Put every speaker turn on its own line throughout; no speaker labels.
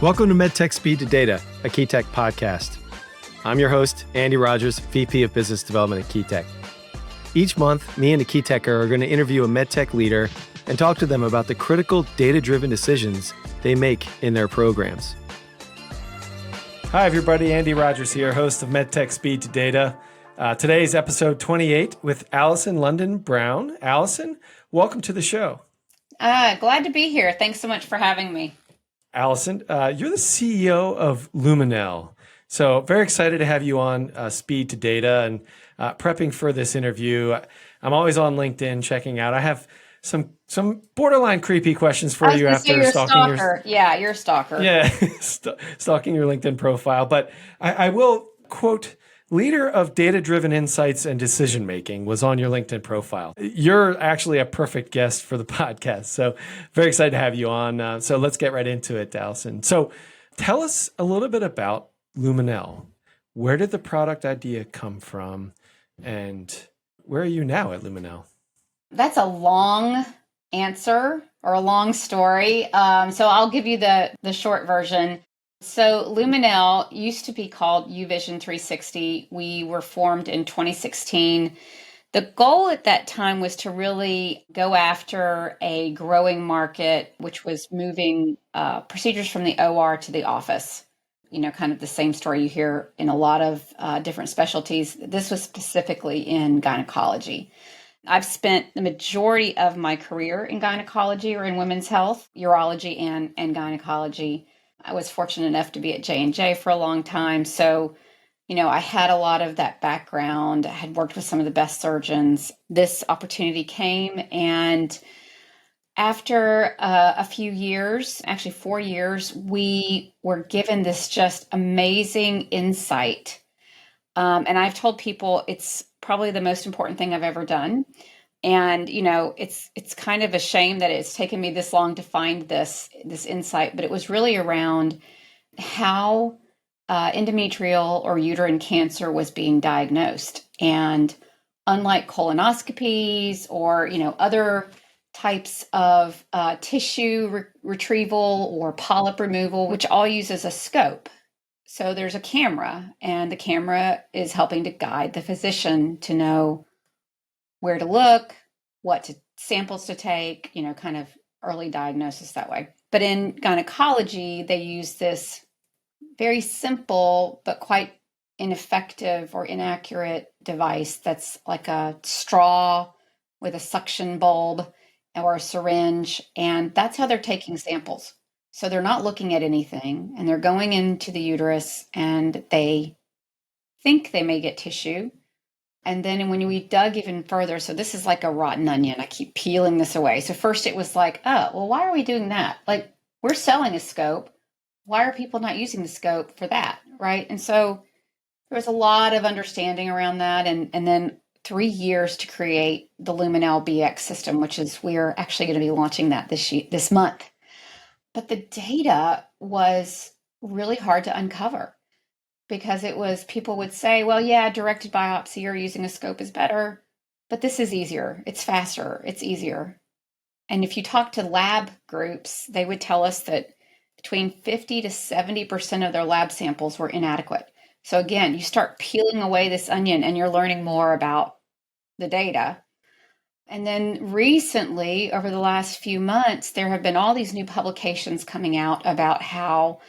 Welcome to MedTech Speed to Data, a KeyTech podcast. I'm your host, Andy Rogers, VP of Business Development at KeyTech. Each month, me and a KeyTecher are going to interview a MedTech leader and talk to them about the critical data-driven decisions they make in their programs. Hi, everybody. Andy Rogers here, host of MedTech Speed to Data. Today's episode 28 with Allison London Brown. Allison, welcome to the show.
Glad to be here. Thanks so much for having me.
Allison, you're the CEO of Luminelle. So very excited to have you on Speed to Data and prepping for this interview. I'm always on LinkedIn checking out. I have some borderline creepy questions for you after stalking your...
Yeah, you're a stalker.
Yeah, stalking your LinkedIn profile. But I will quote, leader of data-driven insights and decision-making was on your LinkedIn profile. You're actually a perfect guest for the podcast. So very excited to have you on. So let's get right into it, Allison. So tell us a little bit about Luminelle. Where did the product idea come from? And where are you now at Luminelle?
That's a long answer or a long story. So I'll give you the short version. So Luminelle used to be called UVision 360. We were formed in 2016. The goal at that time was to really go after a growing market, which was moving procedures from the OR to the office. You know, kind of the same story you hear in a lot of different specialties. This was specifically in gynecology. I've spent the majority of my career in gynecology or in women's health, urology and gynecology. I was fortunate enough to be at J&J for a long time. So, you know, I had a lot of that background. I had worked with some of the best surgeons. This opportunity came, and after a few years, actually 4 years, we were given this just amazing insight. And I've told people it's probably the most important thing I've ever done. And, you know, it's kind of a shame that it's taken me this long to find this insight, but it was really around how endometrial or uterine cancer was being diagnosed. And unlike colonoscopies or, you know, other types of tissue retrieval or polyp removal, which all uses a scope. So there's a camera, and the camera is helping to guide the physician to know where to look, samples to take, you know, kind of early diagnosis that way. But in gynecology, they use this very simple but quite ineffective or inaccurate device that's like a straw with a suction bulb or a syringe, and that's how they're taking samples. So they're not looking at anything, and they're going into the uterus, and they think they may get tissue. And then when we dug even further, so this is like a rotten onion. I keep peeling this away. So first it was like, oh, well, why are we doing that? Like, we're selling a scope. Why are people not using the scope for that, right? And so there was a lot of understanding around that. And then 3 years to create the Luminelle BX system, which is, we're actually going to be launching that this month. But the data was really hard to uncover, because it was, people would say, well, yeah, directed biopsy or using a scope is better, but this is easier. It's faster. It's easier. And if you talk to lab groups, they would tell us that between 50 to 70% of their lab samples were inadequate. So again, you start peeling away this onion and you're learning more about the data. And then recently, over the last few months, there have been all these new publications coming out about how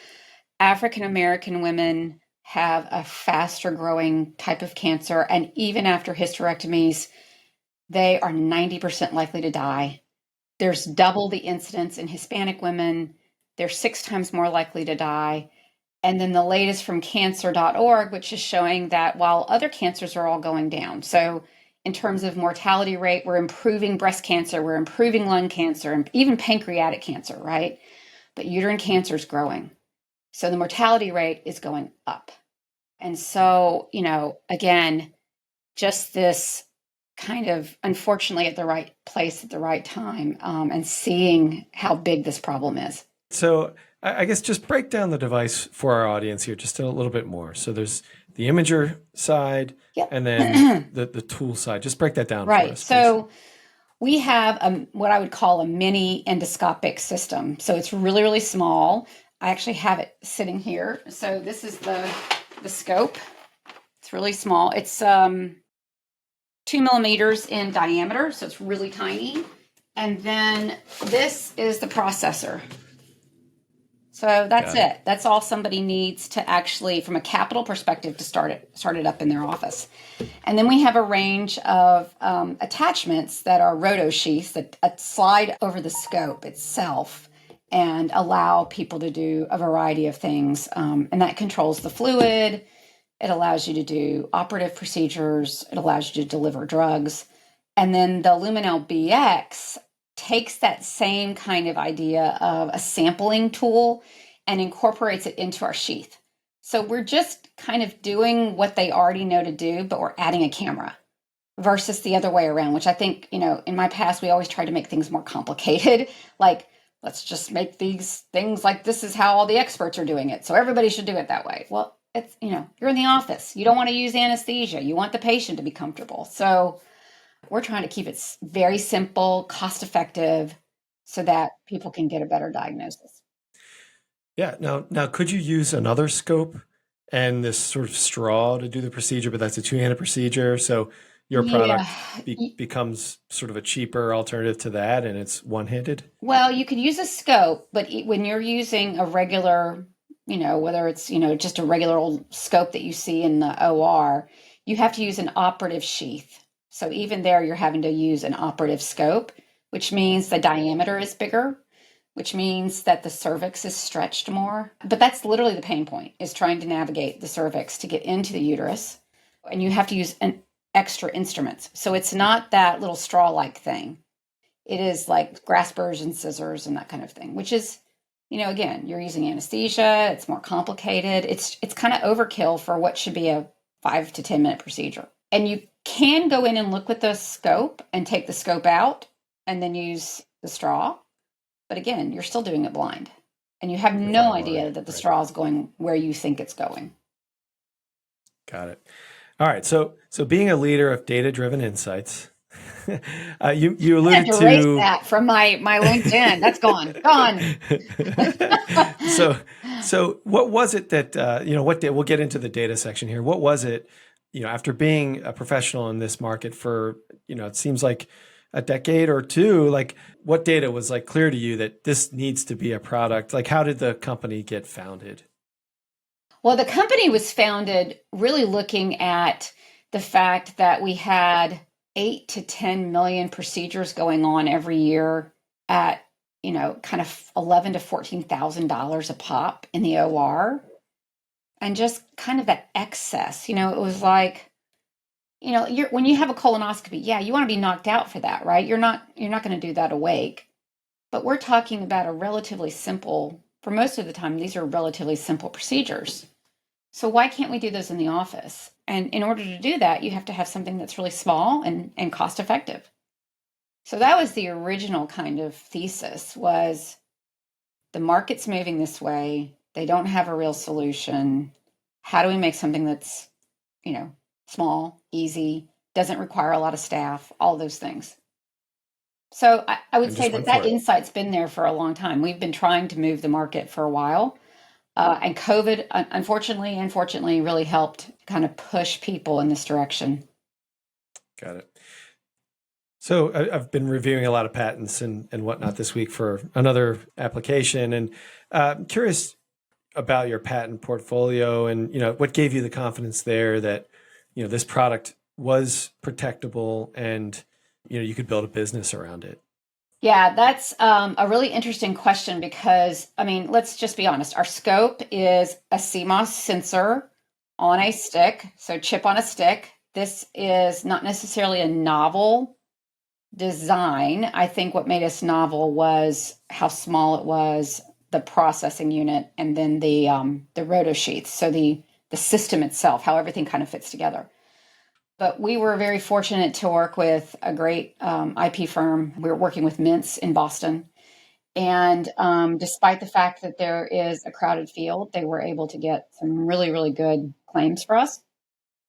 African American women have a faster growing type of cancer. And even after hysterectomies, they are 90% likely to die. There's double the incidence in Hispanic women. They're 6 times more likely to die. And then the latest from cancer.org, which is showing that while other cancers are all going down. So in terms of mortality rate, we're improving breast cancer, we're improving lung cancer, and even pancreatic cancer, right? But uterine cancer is growing. So the mortality rate is going up. And so, you know, again, just this kind of, unfortunately, at the right place at the right time, and seeing how big this problem is.
So I guess just break down the device for our audience here just a little bit more. So there's the imager side, yep, and then the tool side. Just break that down for us.
So we have what I would call a mini endoscopic system. So it's really, really small. I actually have it sitting here. So this is the scope. It's really small. It's 2 millimeters in diameter, so it's really tiny. And then this is the processor. So that's it. That's all somebody needs to actually, from a capital perspective, to start it up in their office. And then we have a range of attachments that are roto sheaths that slide over the scope itself and allow people to do a variety of things. And that controls the fluid. It allows you to do operative procedures. It allows you to deliver drugs. And then the Luminelle BX takes that same kind of idea of a sampling tool and incorporates it into our sheath. So we're just kind of doing what they already know to do, but we're adding a camera versus the other way around, which I think, in my past, we always try to make things more complicated. Like, let's just make these things like this is how all the experts are doing it. So everybody should do it that way. Well, it's, you're in the office. You don't want to use anesthesia. You want the patient to be comfortable. So we're trying to keep it very simple, cost effective, so that people can get a better diagnosis.
Yeah. Now, could you use another scope and this sort of straw to do the procedure, but that's a two-handed procedure. So your product becomes sort of a cheaper alternative to that, and it's one-handed?
Well, you could use a scope, but when you're using a regular, whether it's, just a regular old scope that you see in the OR, you have to use an operative sheath. So even there, you're having to use an operative scope, which means the diameter is bigger, which means that the cervix is stretched more. But that's literally the pain point, is trying to navigate the cervix to get into the uterus. And you have to use an extra instruments. So it's not that little straw-like thing. It is like graspers and scissors and that kind of thing, which is, again, you're using anesthesia. It's more complicated. It's kind of overkill for what should be a 5 to 10 minute procedure. And you can go in and look with the scope and take the scope out and then use the straw. But again, you're still doing it blind. And you have no idea that the straw is going where you think it's going.
Got it. All right. So being a leader of data-driven insights, you alluded to
erase that from my LinkedIn. That's gone.
So what was it that we'll get into the data section here. What was it, after being a professional in this market for, it seems like a decade or two, like what data was like clear to you that this needs to be a product? Like, how did the company get founded?
Well, the company was founded really looking at the fact that we had 8 to 10 million procedures going on every year at, kind of $11,000 to $14,000 a pop in the OR. And just kind of that excess, it was like, when you have a colonoscopy, yeah, you want to be knocked out for that, right? You're not going to do that awake. But we're talking about a relatively simple, for most of the time, these are relatively simple procedures. So why can't we do those in the office? And in order to do that, you have to have something that's really small and cost effective. So that was the original kind of thesis, was the market's moving this way. They don't have a real solution. How do we make something that's, small, easy, doesn't require a lot of staff, all those things. So I would say that insight's been there for a long time. We've been trying to move the market for a while. And COVID, unfortunately, really helped kind of push people in this direction.
Got it. So I've been reviewing a lot of patents and whatnot this week for another application, and I'm curious about your patent portfolio and, what gave you the confidence there that, this product was protectable and, you could build a business around it.
Yeah, that's a really interesting question because, let's just be honest. Our scope is a CMOS sensor on a stick, so chip on a stick. This is not necessarily a novel design. I think what made us novel was how small it was, the processing unit, and then the roto sheaths, so the system itself, how everything kind of fits together. But we were very fortunate to work with a great IP firm. We were working with Mintz in Boston. And despite the fact that there is a crowded field, they were able to get some really, really good claims for us.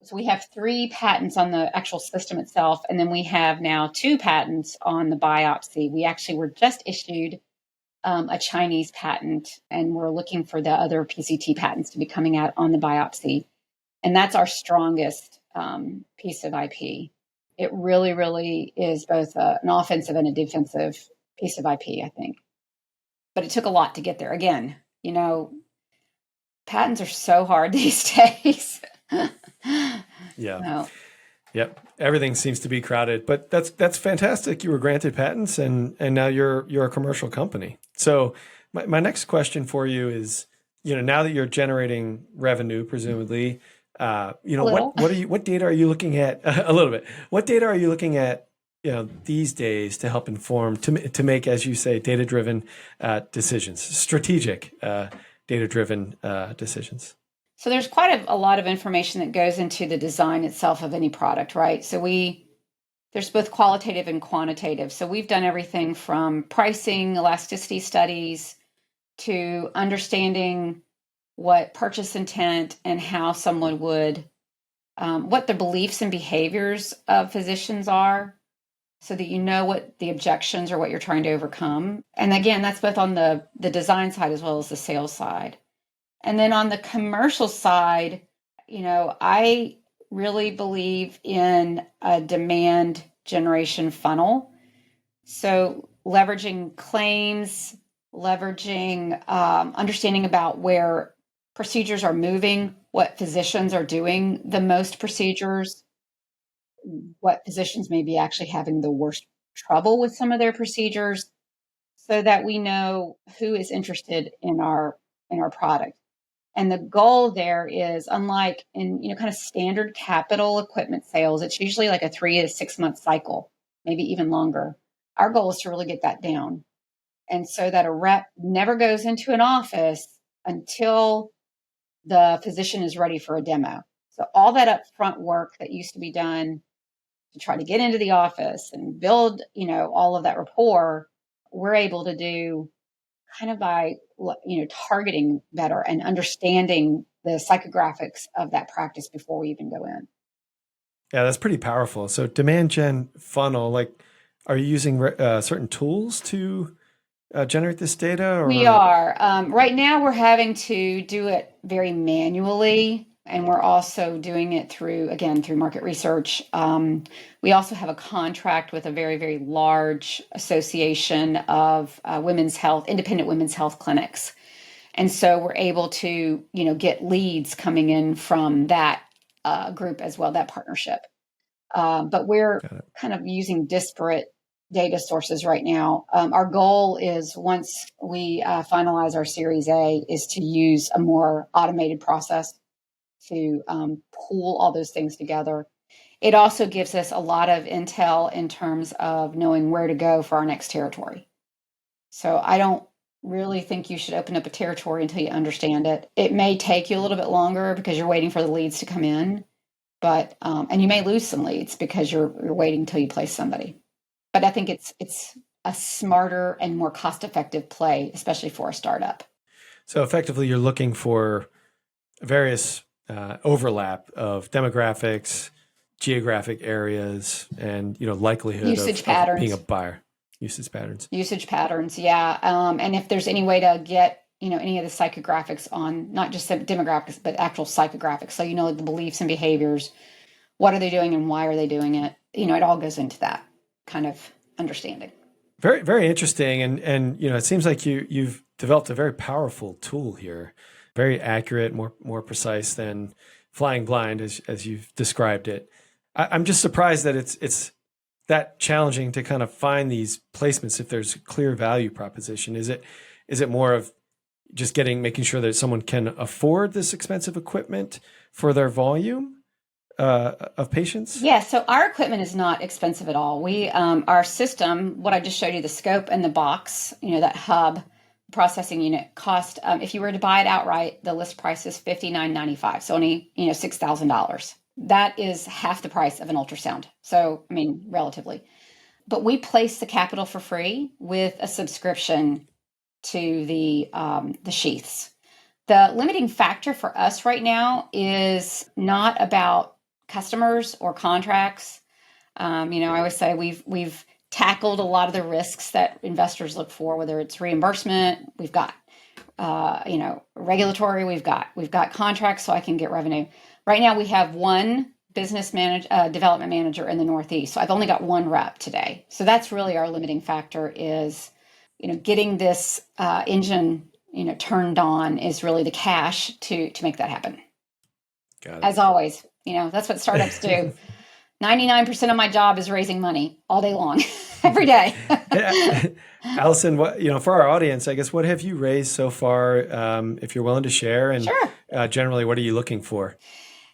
So we have 3 patents on the actual system itself. And then we have now 2 patents on the biopsy. We actually were just issued a Chinese patent, and we're looking for the other PCT patents to be coming out on the biopsy. And that's our strongest piece of IP. It really, really is both an offensive and a defensive piece of IP, I think. But it took a lot to get there. Again, patents are so hard these days.
Yeah.
So,
Yep. Everything seems to be crowded, but that's fantastic. You were granted patents and now you're a commercial company. So my next question for you is, now that you're generating revenue, presumably, what data are you looking at a little bit? What data are you looking at, these days to help inform, to make, as you say, data-driven decisions, strategic data-driven decisions?
So there's quite a lot of information that goes into the design itself of any product, right? So there's both qualitative and quantitative. So we've done everything from pricing, elasticity studies, to understanding what purchase intent and how someone would, what the beliefs and behaviors of physicians are, so that you know what the objections are, what you're trying to overcome. And again, that's both on the design side as well as the sales side. And then on the commercial side, I really believe in a demand generation funnel. So leveraging claims, leveraging understanding about where procedures are moving, what physicians are doing the most procedures, what physicians may be actually having the worst trouble with some of their procedures, so that we know who is interested in our product. And the goal there is, unlike in kind of standard capital equipment sales, it's usually like a 3 to 6 month cycle, maybe even longer. Our goal is to really get that down, and so that a rep never goes into an office until the physician is ready for a demo. So all that upfront work that used to be done to try to get into the office and build, all of that rapport, we're able to do kind of by, targeting better and understanding the psychographics of that practice before we even go in.
Yeah, that's pretty powerful. So demand gen funnel, are you using certain tools to generate this data? Or?
We are. Right now, we're having to do it very manually, and we're also doing it through market research. We also have a contract with a very, very large association of independent women's health clinics. And so we're able to, get leads coming in from that group as well, that partnership. But we're kind of using disparate data sources right now. Our goal is, once we finalize our Series A, is to use a more automated process to pool all those things together. It also gives us a lot of intel in terms of knowing where to go for our next territory. So I don't really think you should open up a territory until you understand it. It may take you a little bit longer because you're waiting for the leads to come in, but and you may lose some leads because you're waiting until you place somebody. But I think it's a smarter and more cost-effective play, especially for a startup.
So effectively, you're looking for various overlap of demographics, geographic areas, and likelihood
usage
of
patterns.
being a buyer. Usage patterns,
yeah. And if there's any way to get any of the psychographics on, not just demographics, but actual psychographics, so the beliefs and behaviors, what are they doing and why are they doing it? It all goes into that kind of understanding.
Very, very interesting. And it seems like you've developed a very powerful tool here, very accurate, more precise than flying blind, as you've described it. I'm just surprised that it's that challenging to kind of find these placements if there's a clear value proposition. Is it more of just making sure that someone can afford this expensive equipment for their volume of patients?
Yeah, so our equipment is not expensive at all. We our system, what I just showed you, the scope and the box, that hub processing unit cost, if you were to buy it outright, the list price is $59.95, so only $6,000. That is half the price of an ultrasound. So, relatively. But we place the capital for free with a subscription to the sheaths. The limiting factor for us right now is not about customers or contracts. I always say we've tackled a lot of the risks that investors look for, whether it's reimbursement, we've got, regulatory, we've got contracts so I can get revenue. Right now we have one development manager in the Northeast. So I've only got one rep today. So that's really our limiting factor is, getting this engine, turned on is really the cash to make that happen.
Got it.
As always, that's what startups do. 99% of my job is raising money all day long, every day.
Yeah. Allison, for our audience, I guess, what have you raised so far, if you're willing to share? And
Sure.
Generally, what are you looking for?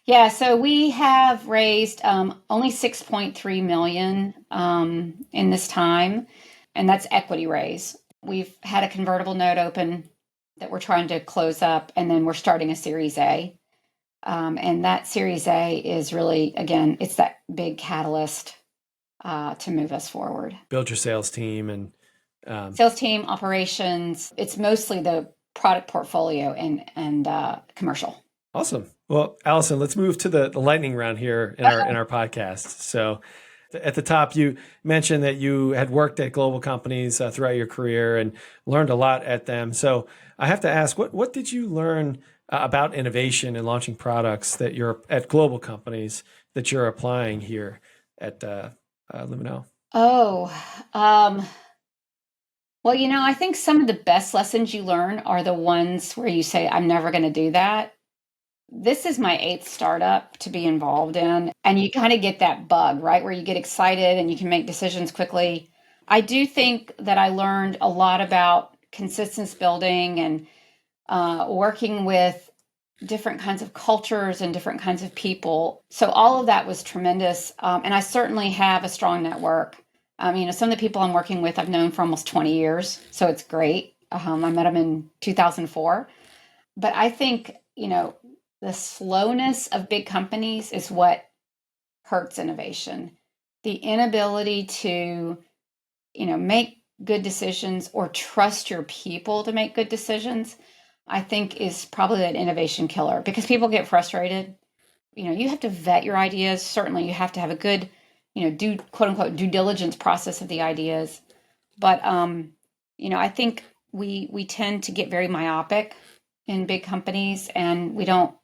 Yeah, so we have raised only 6.3 million in this time, and that's equity raise. We've had a convertible note open that we're trying to close up, and then we're starting a Series A. And that Series A is really, again, it's that big catalyst to move us forward.
Build your sales team and
sales team, operations. It's mostly the product portfolio and commercial.
Awesome. Well, Allison, let's move to the lightning round here in our podcast. So at the top, you mentioned that you had worked at global companies throughout your career and learned a lot at them. So I have to ask, what did you learn about innovation and launching products that you're at global companies that you're applying here at Luminelle?
Well, I think some of the best lessons you learn are the ones where you say, I'm never going to do that. This is my 8th startup to be involved in. And you kind of get that bug, right? Where you get excited and you can make decisions quickly. I do think that I learned a lot about consistency building and working with different kinds of cultures and different kinds of people. So all of that was tremendous. And I certainly have a strong network. Some of the people I'm working with, I've known for almost 20 years. So it's great. I met them in 2004. But I think, the slowness of big companies is what hurts innovation. The inability to, make good decisions or trust your people to make good decisions, I think is probably an innovation killer because people get frustrated. You have to vet your ideas. Certainly you have to have a good, quote unquote, due diligence process of the ideas. But, I think we tend to get very myopic in big companies and we don't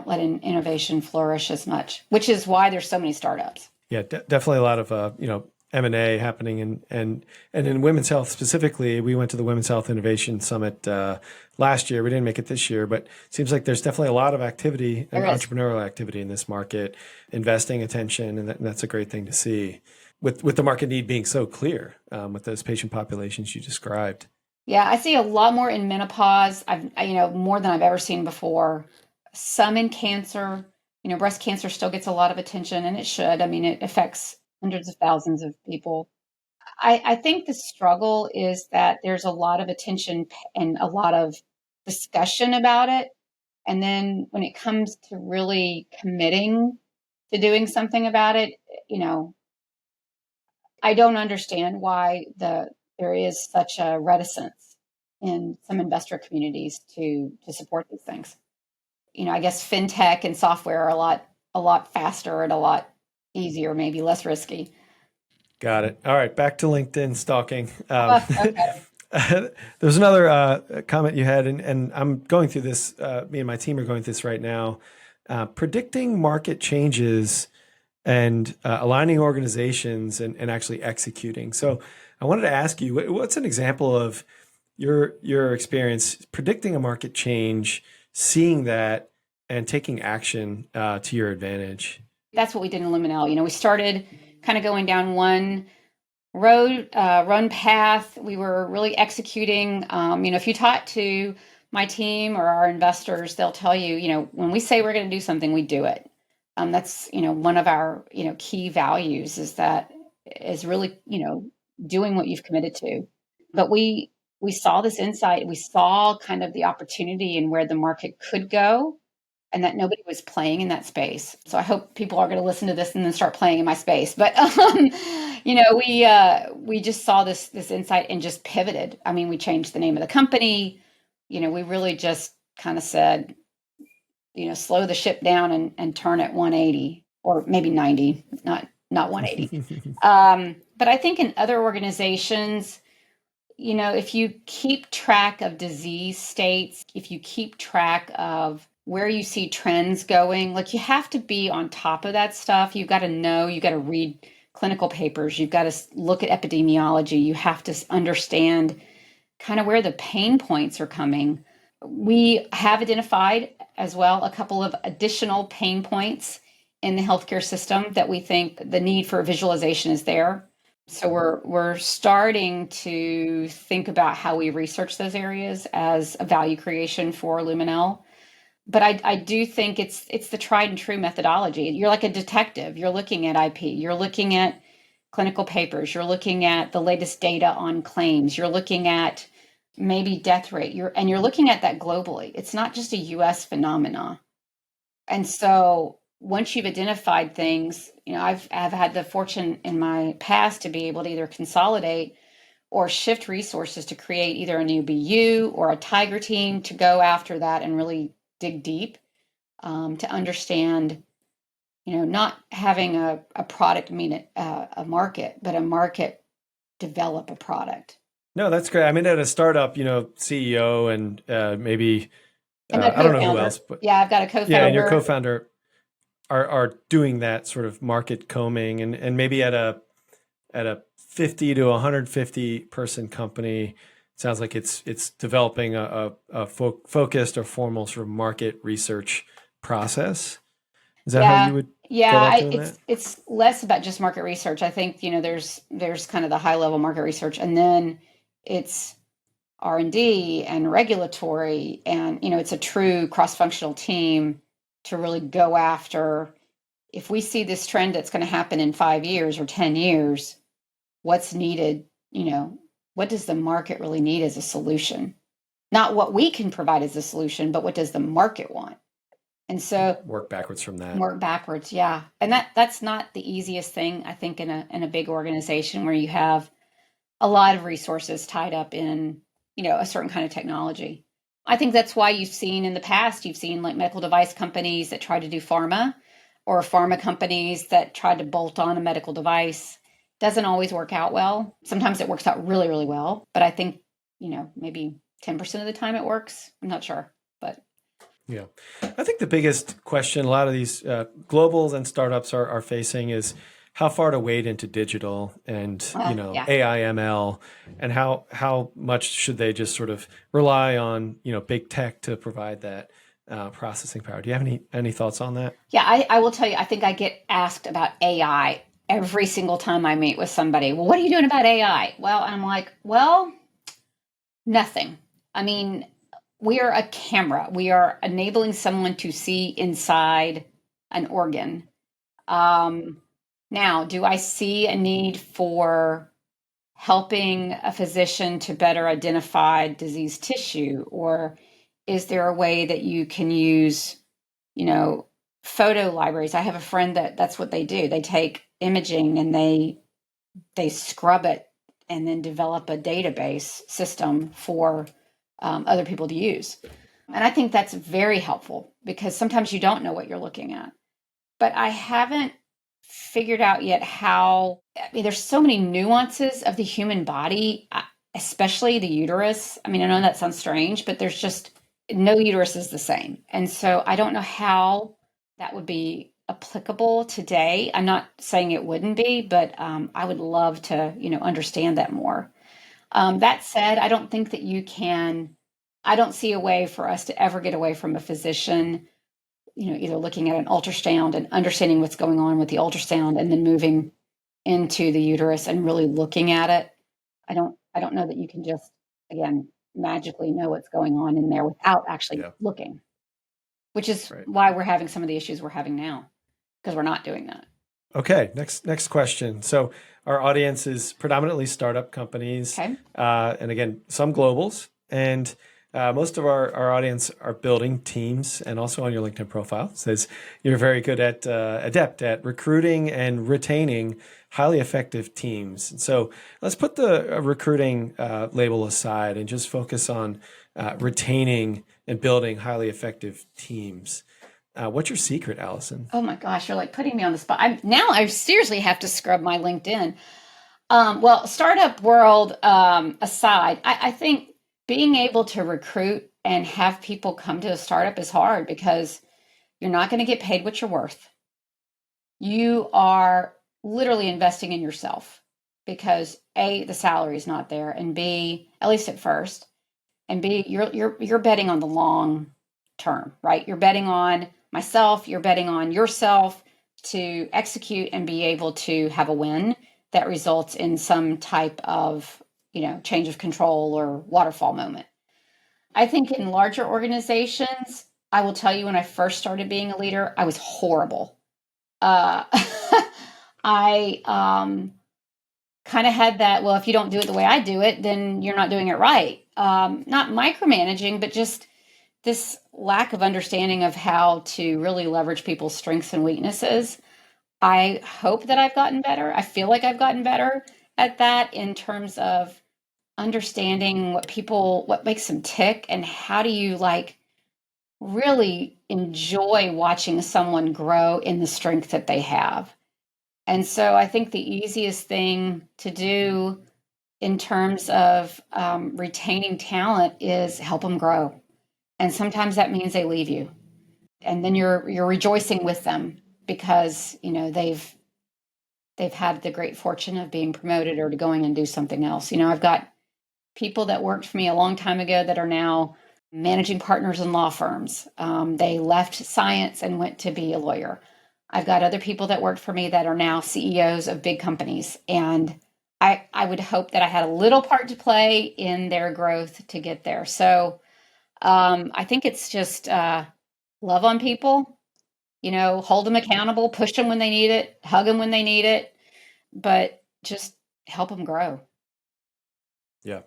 let innovation flourish as much, which is why there's so many startups.
Yeah, definitely a lot of, M&A happening and in women's health specifically. We went to the Women's Health Innovation Summit last year. We didn't make it this year, but it seems like there's definitely a lot of activity and entrepreneurial activity in this market, investing attention, and that's a great thing to see with the market need being so clear with those patient populations you described.
Yeah, I see a lot more in menopause. More than I've ever seen before. Some in cancer. Breast cancer still gets a lot of attention, and it should. It affects hundreds of thousands of people. I think the struggle is that there's a lot of attention and a lot of discussion about it. And then when it comes to really committing to doing something about it, I don't understand why there is such a reticence in some investor communities to support these things. I guess fintech and software are a lot faster and a lot easier, maybe less risky.
Got it. All right, back to LinkedIn stalking.
Okay.
There's another comment you had, and I'm going through this. Me and my team are going through this right now. Predicting market changes and aligning organizations and actually executing. So I wanted to ask you, what's an example of your experience predicting a market change, seeing that, and taking action to your advantage?
That's what we did in Luminelle. We started kind of going down one run path. We were really executing. If you talk to my team or our investors, they'll tell you, when we say we're going to do something, we do it. That's, one of our, key values is really, doing what you've committed to. But we saw this insight. We saw kind of the opportunity and where the market could go, and that nobody was playing in that space. So I hope people are going to listen to this and then start playing in my space. But, we just saw this insight and just pivoted. We changed the name of the company. We really just kind of said, slow the ship down and turn it 180 or maybe 90, not not 180. But I think in other organizations, if you keep track of disease states, if you keep track of where you see trends going, like you have to be on top of that stuff. You've got to know, you got to read clinical papers, you've got to look at epidemiology, you have to understand kind of where the pain points are coming. We have identified as well a couple of additional pain points in the healthcare system that we think the need for visualization is there. So we're starting to think about how we research those areas as a value creation for Luminelle. But I do think it's the tried and true methodology. You're like a detective. You're looking at IP. You're looking at clinical papers. You're looking at the latest data on claims. You're looking at maybe death rate. You're looking at that globally. It's not just a US phenomena. And so once you've identified things, I've had the fortune in my past to be able to either consolidate or shift resources to create either a new BU or a tiger team to go after that and really dig deep to understand, not having a product mean a market, but a market develop a product.
No, that's great. I mean, at a startup, CEO and maybe,
And
I don't know who else, but
yeah, I've got a co-founder.
Yeah, and your co-founder are doing that sort of market combing, and maybe at a 50 to 150 person company, it sounds like it's developing a focused or formal sort of market research process. Is that how you would go about doing that?
It's less about just market research. I think there's kind of the high level market research, and then it's R&D and regulatory, and it's a true cross-functional team to really go after, if we see this trend that's going to happen in 5 years or 10 years, what's needed, what does the market really need as a solution? Not what we can provide as a solution, but what does the market want? And so
work backwards from that.
Work backwards, yeah. And that's not the easiest thing, I think, in a big organization where you have a lot of resources tied up in, a certain kind of technology. I think that's why you've seen like medical device companies that try to do pharma, or pharma companies that tried to bolt on a medical device. Doesn't always work out well. Sometimes it works out really, really well. But I think, maybe 10% of the time it works. I'm not sure, but.
Yeah. I think the biggest question a lot of these globals and startups are facing is how far to wade into digital and, AI, ML, and how much should they just sort of rely on, big tech to provide that processing power. Do you have any thoughts on that?
Yeah, I will tell you, I think I get asked about AI every single time I meet with somebody. Well, what are you doing about AI? Well, I'm like, nothing. I mean, we are a camera. We are enabling someone to see inside an organ. Now, do I see a need for helping a physician to better identify diseased tissue? Or is there a way that you can use, photo libraries? I have a friend that's what they do. They take imaging and they scrub it and then develop a database system for other people to use. And I think that's very helpful because sometimes you don't know what you're looking at. But I haven't figured out yet how, there's so many nuances of the human body, especially the uterus. I know that sounds strange, but there's just no uterus is the same. And so I don't know how that would be applicable today. I'm not saying it wouldn't be, but I would love to, understand that more. That said, I don't think that I don't see a way for us to ever get away from a physician, either looking at an ultrasound and understanding what's going on with the ultrasound and then moving into the uterus and really looking at it. I don't know that you can just, again, magically know what's going on in there without actually looking, which is why we're having some of the issues we're having now, because we're not doing that.
Okay, next question. So our audience is predominantly startup companies, and again, some globals, and most of our audience are building teams, and also on your LinkedIn profile it says you're very good at adept at recruiting and retaining highly effective teams. And so let's put the recruiting label aside and just focus on retaining and building highly effective teams. What's your secret, Allison?
Oh my gosh, you're like putting me on the spot. I seriously have to scrub my LinkedIn. Well, startup world aside, I think being able to recruit and have people come to a startup is hard because you're not going to get paid what you're worth. You are literally investing in yourself because A, the salary is not there, and B, at least at first, and B, you're betting on the long term, right? You're betting on myself, you're betting on yourself to execute and be able to have a win that results in some type of, change of control or waterfall moment. I think in larger organizations, I will tell you when I first started being a leader, I was horrible. Uh, I kind of had that, well, if you don't do it the way I do it, then you're not doing it right. Not micromanaging, but just this lack of understanding of how to really leverage people's strengths and weaknesses. I hope that I've gotten better. I feel like I've gotten better at that in terms of understanding what makes them tick and how do you really enjoy watching someone grow in the strength that they have. And so I think the easiest thing to do in terms of retaining talent is help them grow. And sometimes that means they leave you. And then you're rejoicing with them because, they've had the great fortune of being promoted or to going and do something else. I've got people that worked for me a long time ago that are now managing partners in law firms. They left science and went to be a lawyer. I've got other people that worked for me that are now CEOs of big companies. And I would hope that I had a little part to play in their growth to get there. So I think it's just love on people, hold them accountable, push them when they need it, hug them when they need it, but just help them grow.
Yeah.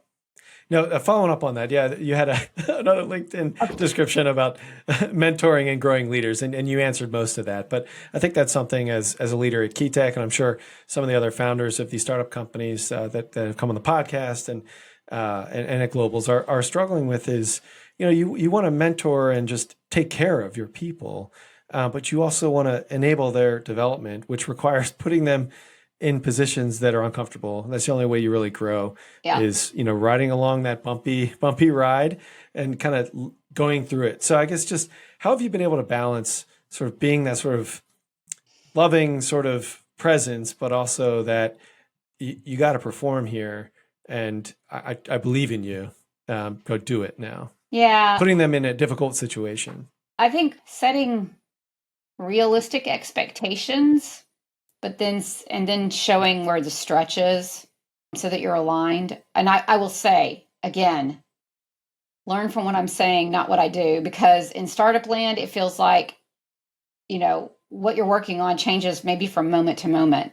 No, following up on that, yeah, you had another LinkedIn description about mentoring and growing leaders, and you answered most of that. But I think that's something as a leader at KeyTech, and I'm sure some of the other founders of these startup companies that have come on the podcast and at Globals are struggling with is, you want to mentor and just take care of your people, but you also want to enable their development, which requires putting them in positions that are uncomfortable. That's the only way you really grow is, riding along that bumpy ride and kind of going through it. So I guess just how have you been able to balance sort of being that sort of loving sort of presence, but also that you got to perform here and I believe in you. Go do it now.
Yeah.
Putting them in a difficult situation.
I think setting realistic expectations but then showing where the stretch is so that you're aligned. And I will say, again, learn from what I'm saying, not what I do, because in startup land, it feels like, what you're working on changes maybe from moment to moment.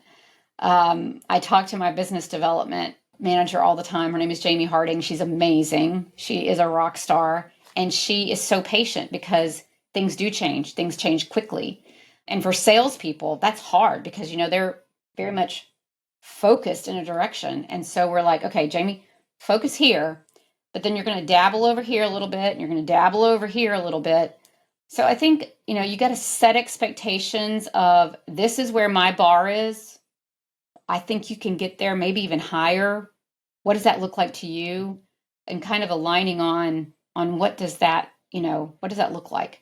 I talk to my business development manager all the time. Her name is Jamie Harding. She's amazing. She is a rock star. And she is so patient because things do change. Things change quickly. And for salespeople, that's hard because, they're very much focused in a direction. And so we're like, okay, Jamie, focus here, but then you're going to dabble over here a little bit and you're going to dabble over here a little bit. So I think, you got to set expectations of this is where my bar is. I think you can get there, maybe even higher. What does that look like to you? And kind of aligning on what does that, what does that look like?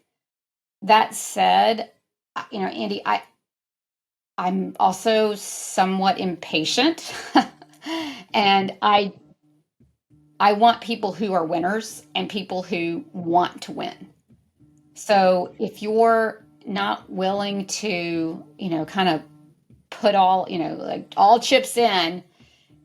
That said, Andy, I'm also somewhat impatient and I want people who are winners and people who want to win. So if you're not willing to, kind of put all, all chips in,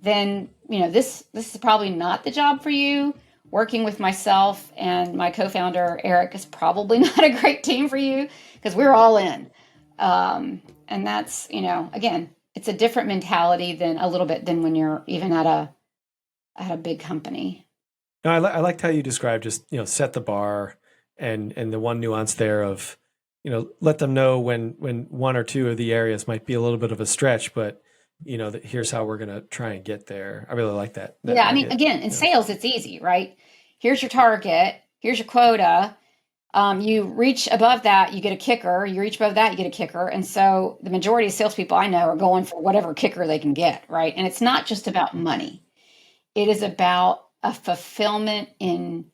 then, this is probably not the job for you. Working with myself and my co-founder, Eric, is probably not a great team for you because we're all in. And that's, again, it's a different mentality than when you're even at a big company.
No, I liked how you described just, set the bar and the one nuance there of, let them know when one or two of the areas might be a little bit of a stretch, but here's how we're going to try and get there. I really like that.
Yeah. I mean, again, in sales, it's easy, right? Here's your target. Here's your quota. You reach above that, you get a kicker. You reach above that, you get a kicker. And so the majority of salespeople I know are going for whatever kicker they can get, right? And it's not just about money. It is about a fulfillment in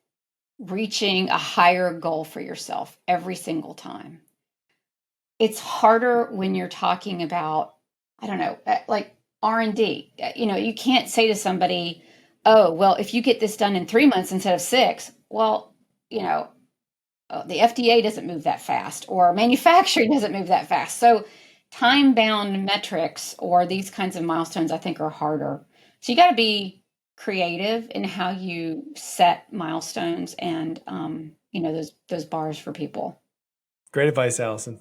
reaching a higher goal for yourself every single time. It's harder when you're talking about, I don't know, like R&D. You can't say to somebody, oh, well, if you get this done in 3 months instead of 6, well, the FDA doesn't move that fast, or manufacturing doesn't move that fast. So time-bound metrics or these kinds of milestones, I think, are harder. So you got to be creative in how you set milestones and, those bars for people.
Great advice, Allison.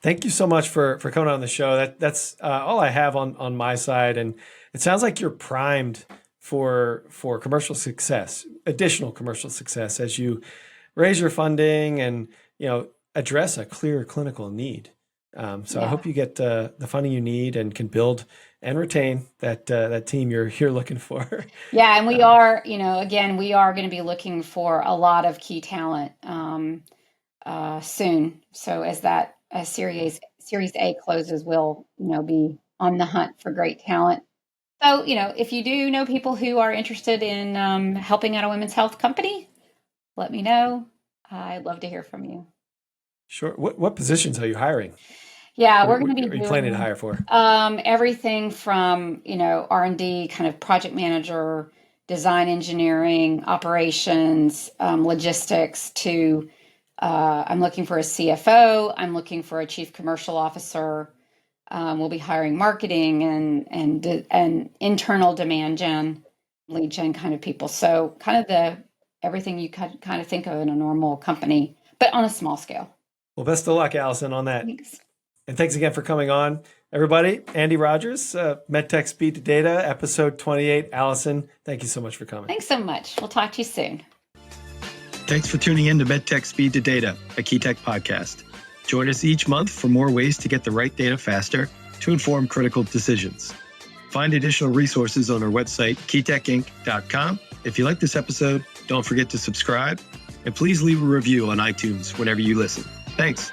Thank you so much for coming on the show. That's all I have on my side. And it sounds like you're primed for commercial success, additional commercial success, as you raise your funding and, address a clear clinical need. I hope you get the funding you need and can build and retain that team you're looking for.
Yeah. And we are, again, we are going to be looking for a lot of key talent soon. So as that Series A closes, we'll, be on the hunt for great talent. So, if you do know people who are interested in helping out a women's health company, let me know. I'd love to hear from you.
Sure. What positions are you hiring?
Yeah, we're going to be
What are you planning to hire for?
Everything from, R&D, kind of project manager, design engineering, operations, logistics, to I'm looking for a CFO. I'm looking for a chief commercial officer. We'll be hiring marketing and internal demand gen, lead gen kind of people. So kind of everything you could kind of think of in a normal company, but on a small scale.
Well, best of luck, Allison, on that.
Thanks.
And thanks again for coming on. Everybody, Andy Rogers, MedTech Speed to Data, episode 28. Allison, thank you so much for coming.
Thanks so much. We'll talk to you soon.
Thanks for tuning in to MedTech Speed to Data, a KeyTech podcast. Join us each month for more ways to get the right data faster to inform critical decisions. Find additional resources on our website, keytechinc.com. If you like this episode, don't forget to subscribe, and please leave a review on iTunes whenever you listen. Thanks.